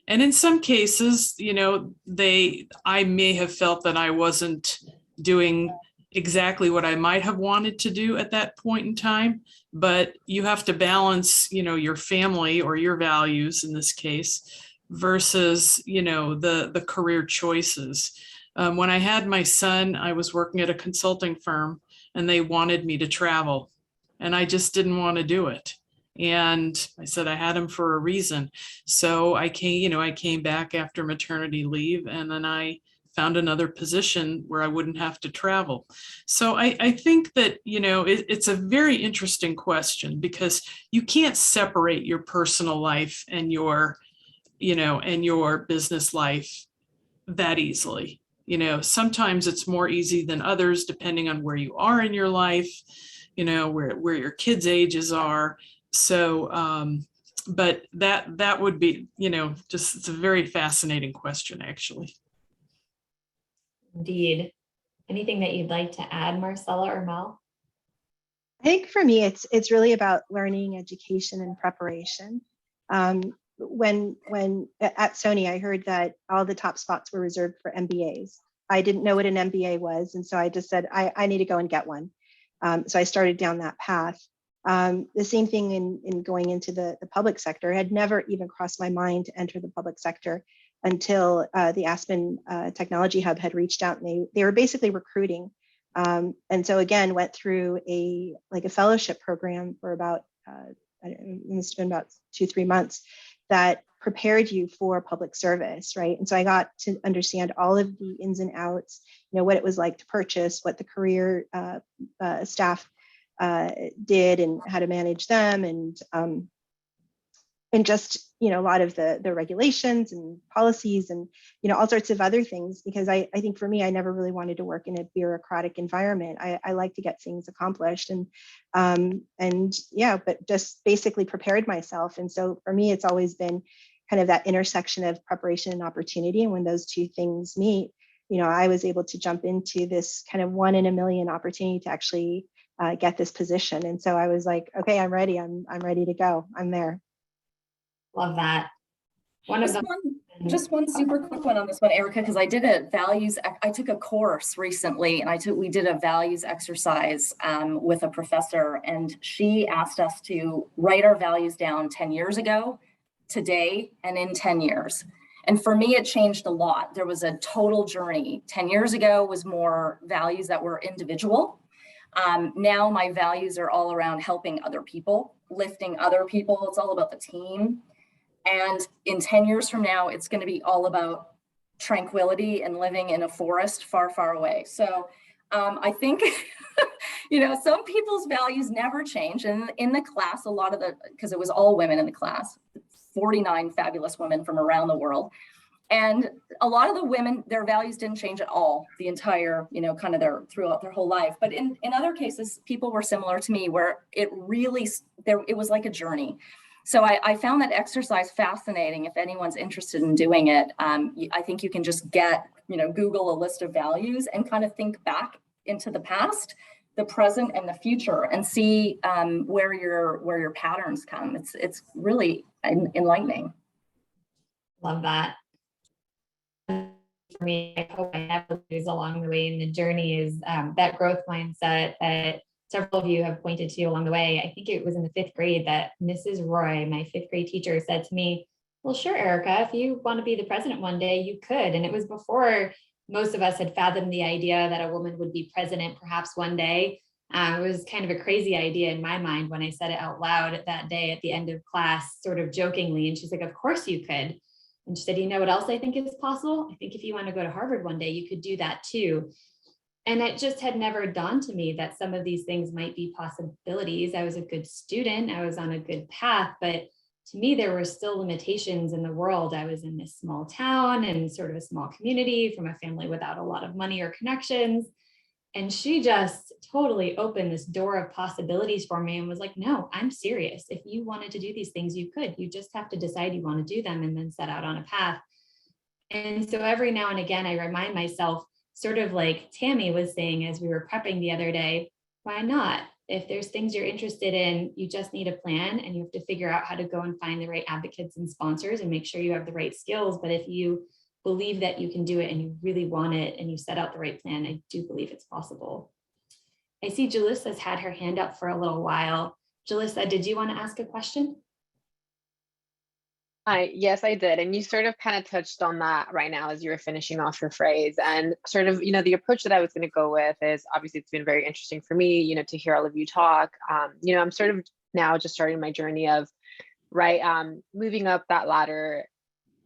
And in some cases, I may have felt that I wasn't doing exactly what I might have wanted to do at that point in time, but you have to balance, your family or your values in this case versus, the career choices. When I had my son, I was working at a consulting firm and they wanted me to travel. And I just didn't want to do it. And I said I had him for a reason. So I came back after maternity leave, and then I found another position where I wouldn't have to travel. So I think that, it's a very interesting question, because you can't separate your personal life and your business life that easily. Sometimes it's more easy than others, depending on where you are in your life, where your kids' ages are. So, but that would be, it's a very fascinating question, actually. Indeed. Anything that you'd like to add, Marcella or Mel? I think for me, it's really about learning, education, and preparation. When at Sony, I heard that all the top spots were reserved for MBAs. I didn't know what an MBA was, and so I just said I need to go and get one. So I started down that path. The same thing in going into the public sector. It had never even crossed my mind to enter the public sector until the Aspen Technology Hub had reached out, and they were basically recruiting. And so again, went through a fellowship program for about it must have been about 2-3 months, that prepared you for public service, right? And so I got to understand all of the ins and outs, what it was like to purchase, what the career staff did, and how to manage them, and just a lot of the regulations and policies, and all sorts of other things. Because I think for me, I never really wanted to work in a bureaucratic environment. I like to get things accomplished, and yeah, but just basically prepared myself. And so for me, it's always been kind of that intersection of preparation and opportunity. And when those two things meet, I was able to jump into this kind of 1 in a million opportunity to actually get this position. And so I was like, okay, I'm ready. I'm ready to go. I'm there. Love that. Just one super quick one on this one, Erica, because I took a course recently, and we did a values exercise with a professor, and she asked us to write our values down 10 years ago, today, and in 10 years. And for me, it changed a lot. There was a total journey. 10 years ago was more values that were individual. Now my values are all around helping other people, lifting other people. It's all about the team. And in 10 years from now, it's going to be all about tranquility and living in a forest far, far away. So I think, some people's values never change. And in the class, because it was all women in the class, 49 fabulous women from around the world. And a lot of the women, their values didn't change at all the entire, throughout their whole life. But in other cases, people were similar to me, where it was like a journey. So I found that exercise fascinating. If anyone's interested in doing it, I think you can just Google a list of values and kind of think back into the past, the present, and the future, and see where your patterns come. It's really enlightening. Love that. For me, I hope I never lose along the way in the journey is that growth mindset that several of you have pointed to along the way. I think it was in the 5th grade that Mrs. Roy, my 5th grade teacher, said to me, well, sure, Erica, if you want to be the president one day, you could. And it was before most of us had fathomed the idea that a woman would be president perhaps one day. It was kind of a crazy idea in my mind when I said it out loud that day at the end of class, sort of jokingly. And she's like, of course you could. And she said, you know what else I think is possible? I think if you want to go to Harvard one day, you could do that too. And it just had never dawned to me that some of these things might be possibilities. I was a good student. I was on a good path, but to me, there were still limitations in the world. I was in this small town and sort of a small community from a family without a lot of money or connections. And she just totally opened this door of possibilities for me and was like, no, I'm serious. If you wanted to do these things, you could. You just have to decide you want to do them and then set out on a path. And so every now and again, I remind myself, sort of like Tammy was saying as we were prepping the other day, why not? If there's things you're interested in, you just need a plan, and you have to figure out how to go and find the right advocates and sponsors and make sure you have the right skills. But if you believe that you can do it and you really want it and you set out the right plan, I do believe it's possible. I see Jalissa had her hand up for a little while. Jalissa, did you want to ask a question? Yes, I did. And you sort of kind of touched on that right now as you were finishing off your phrase. And sort of, the approach that I was going to go with is, obviously it's been very interesting for me, to hear all of you talk. I'm sort of now just starting my journey of, moving up that ladder,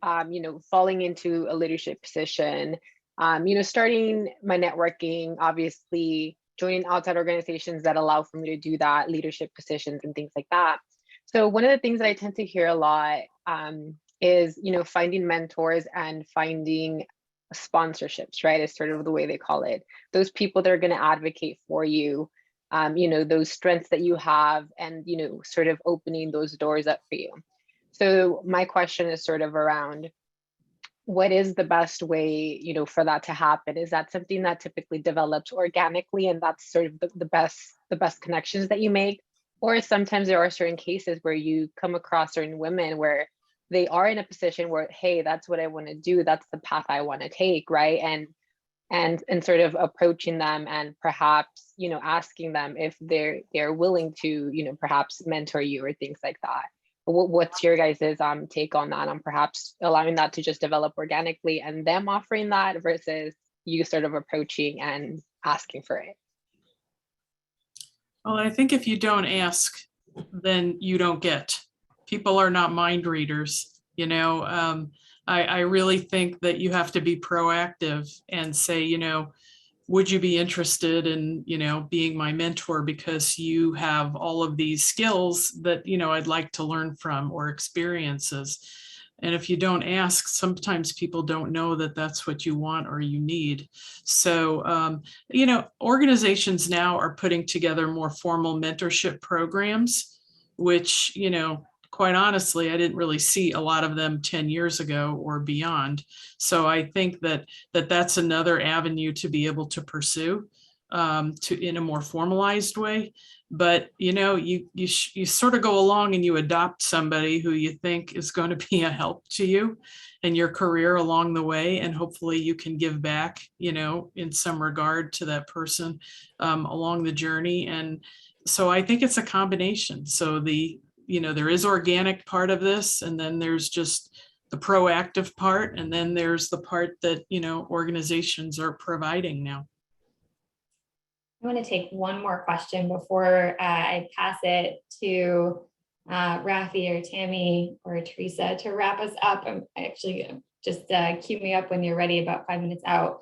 falling into a leadership position, Starting my networking, obviously joining outside organizations that allow for me to do that, leadership positions and things like that. So one of the things that I tend to hear a lot is, finding mentors and finding sponsorships, right? Is sort of the way they call it. Those people that are going to advocate for you, those strengths that you have, and, sort of opening those doors up for you. So my question is sort of around, what is the best way, for that to happen? Is that something that typically develops organically, and that's sort of the best connections that you make? Or sometimes there are certain cases where you come across certain women where they are in a position where, hey, that's what I want to do, that's the path I want to take, right? And sort of approaching them and perhaps, asking them if they're willing to, perhaps mentor you or things like that. What's your guys' take on that, on perhaps allowing that to just develop organically and them offering that versus you sort of approaching and asking for it? Well, I think if you don't ask, then you don't get. People are not mind readers, I really think that you have to be proactive and say, would you be interested in, being my mentor because you have all of these skills that, I'd like to learn from, or experiences. And if you don't ask, sometimes people don't know that that's what you want or you need. So, organizations now are putting together more formal mentorship programs, which, quite honestly, I didn't really see a lot of them 10 years ago or beyond. So I think that's another avenue to be able to pursue in a more formalized way. But, you sort of go along and you adopt somebody who you think is going to be a help to you and your career along the way. And hopefully you can give back, in some regard to that person along the journey. And so I think it's a combination. So there is organic part of this, and then there's just the proactive part, and then there's the part that, organizations are providing now. I want to take one more question before I pass it to Rafi or Tammy or Teresa to wrap us up. Just cue me up when you're ready, about 5 minutes out.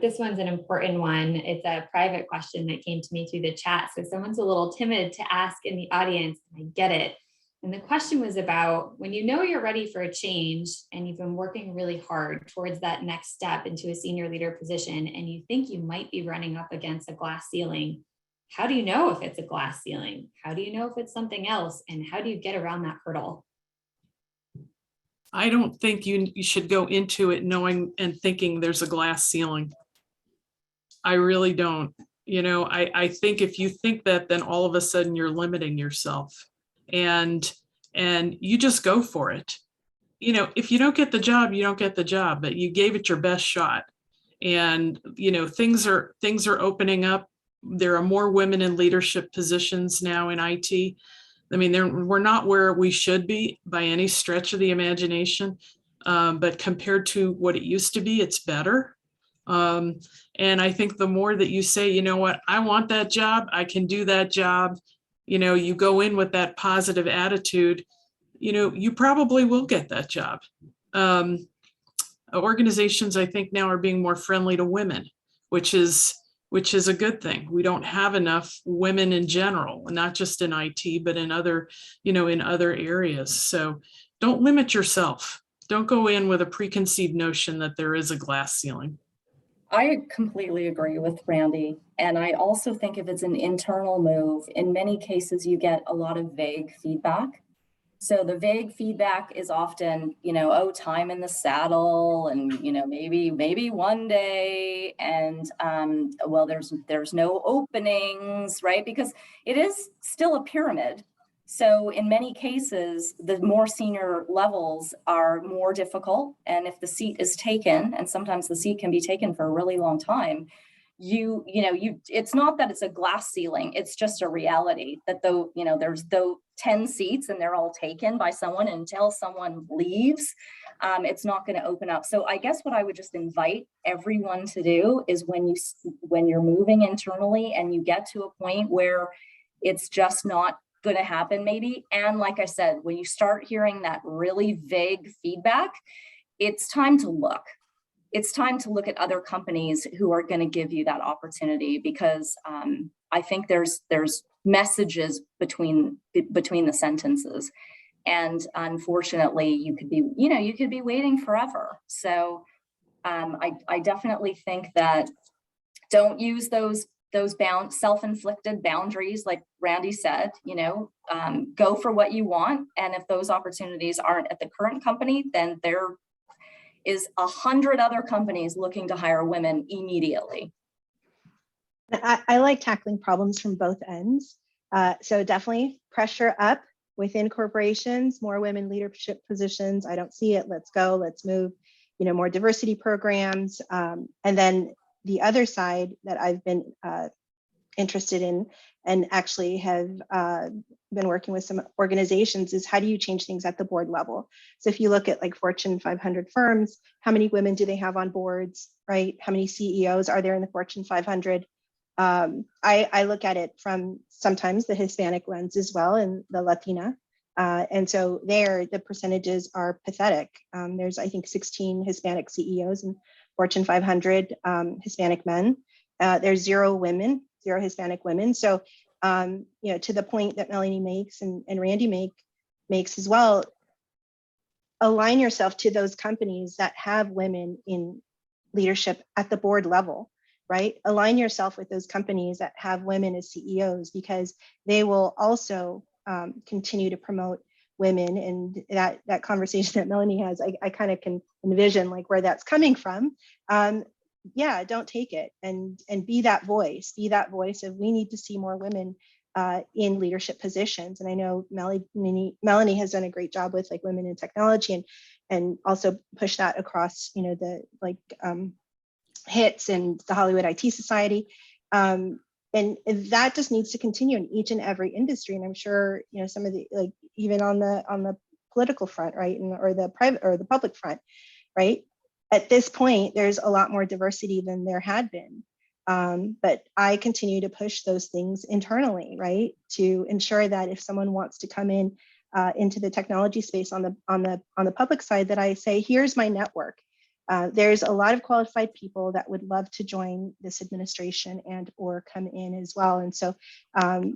This one's an important one. It's a private question that came to me through the chat. So someone's a little timid to ask in the audience, and I get it. And the question was about, when you're ready for a change and you've been working really hard towards that next step into a senior leader position, and you think you might be running up against a glass ceiling, how do you know if it's a glass ceiling? How do you know if it's something else? And how do you get around that hurdle? I don't think you should go into it knowing and thinking there's a glass ceiling. I really don't. I think if you think that, then all of a sudden you're limiting yourself, and you just go for it. If you don't get the job, you don't get the job, but you gave it your best shot. And, things are opening up. There are more women in leadership positions now in IT. I mean, we're not where we should be by any stretch of the imagination, but compared to what it used to be, it's better. And I think the more that you say, you know what, I want that job, I can do that job, you go in with that positive attitude, you probably will get that job. Organizations, I think, now are being more friendly to women, which is a good thing. We don't have enough women in general, not just in IT, but in other areas. So don't limit yourself. Don't go in with a preconceived notion that there is a glass ceiling. I completely agree with Randy. And I also think if it's an internal move, in many cases, you get a lot of vague feedback. So the vague feedback is often, oh, time in the saddle, and, maybe one day, and well, there's no openings, right? Because it is still a pyramid. So in many cases, the more senior levels are more difficult. And if the seat is taken, and sometimes the seat can be taken for a really long time, it's not that it's a glass ceiling, it's just a reality that there's 10 seats and they're all taken by someone, until someone leaves, it's not going to open up. So I guess what I would just invite everyone to do is, when you're moving internally and you get to a point where it's just not going to happen maybe, and like I said, when you start hearing that really vague feedback, it's time to look. it's time to look at other companies who are going to give you that opportunity, because I think there's messages between the sentences, and unfortunately you could be waiting forever. So I definitely think that don't use those self-inflicted boundaries, like Randy said. Go for what you want, and if those opportunities aren't at the current company, then there is 100 other companies looking to hire women immediately. I like tackling problems from both ends. So definitely pressure up within corporations, more women leadership positions. I don't see it. Let's go, let's move, more diversity programs. And then the other side that I've been interested in, and actually have been working with some organizations, is how do you change things at the board level? So if you look at like Fortune 500 firms, how many women do they have on boards, right? How many CEOs are there in the Fortune 500? I look at it from sometimes the Hispanic lens as well, and the Latina. And so there, the percentages are pathetic. There's, I think, 16 Hispanic CEOs in Fortune 500 Hispanic men. There's 0 women, 0 Hispanic women. So, to the point that Melanie makes and Randy makes as well, align yourself to those companies that have women in leadership at the board level, right? Align yourself with those companies that have women as CEOs, because they will also continue to promote women. And that conversation that Melanie has, I kind of can envision like where that's coming from. Yeah, don't take it, and be that voice of, we need to see more women in leadership positions. And I know Melanie has done a great job with like women in technology, and also push that across, the HITS and the Hollywood IT Society. And that just needs to continue in each and every industry. And I'm sure, some of the, like, even on the political front, right, or the private or the public front, right? At this point, there's a lot more diversity than there had been. But I continue to push those things internally, right, to ensure that if someone wants to come in into the technology space on the public side, that I say, here's my network. There's a lot of qualified people that would love to join this administration and or come in as well. And so,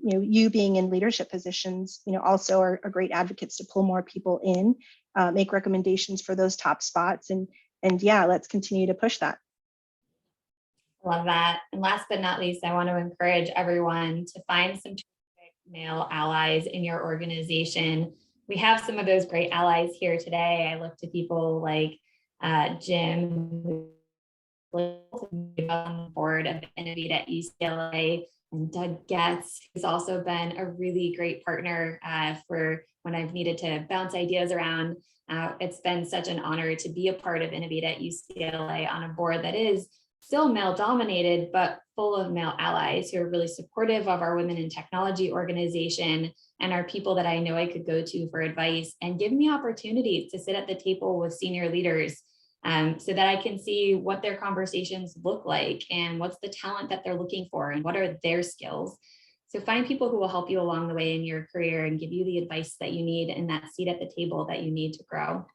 you being in leadership positions, also are great advocates to pull more people in, make recommendations for those top spots, and yeah, let's continue to push that. Love that. And last but not least, I want to encourage everyone to find some terrific male allies in your organization. We have some of those great allies here today. I look to people like Jim, who's on the board of Innovate at UCLA, and Doug Getz, who's also been a really great partner for when I've needed to bounce ideas around. It's been such an honor to be a part of Innovate at UCLA on a board that is still male dominated, but full of male allies who are really supportive of our Women in Technology organization, and are people that I know I could go to for advice and give me opportunities to sit at the table with senior leaders, so that I can see what their conversations look like and what's the talent that they're looking for and what are their skills. So find people who will help you along the way in your career and give you the advice that you need and that seat at the table that you need to grow.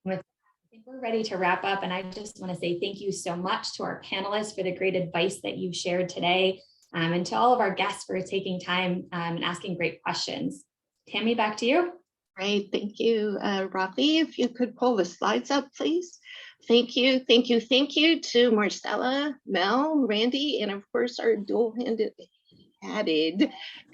With I think we're ready to wrap up, and I just want to say thank you so much to our panelists for the great advice that you've shared today, and to all of our guests for taking time and asking great questions. Tammy, back to you. Great, thank you, Rafi. If you could pull the slides up, please. Thank you to Marcella, Mel, Randy, and of course our dual-handed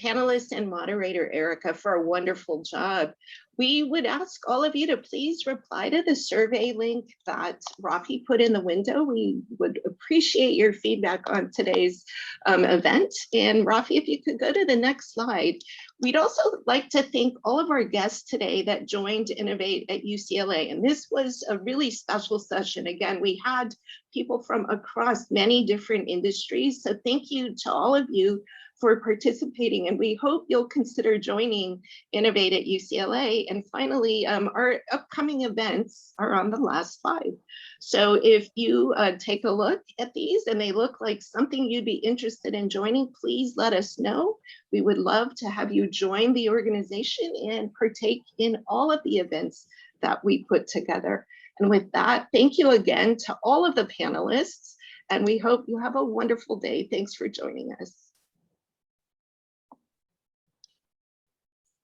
panelist and moderator, Erica, for a wonderful job. We would ask all of you to please reply to the survey link that Rafi put in the window. We would appreciate your feedback on today's event. And Rafi, if you could go to the next slide. We'd also like to thank all of our guests today that joined Innovate at UCLA. And this was a really special session. Again, we had people from across many different industries. So thank you to all of you for participating, and we hope you'll consider joining Innovate at UCLA. And finally, our upcoming events are on the last slide. So if you take a look at these and they look like something you'd be interested in joining, please let us know. We would love to have you join the organization and partake in all of the events that we put together. And with that, thank you again to all of the panelists, and we hope you have a wonderful day. Thanks for joining us.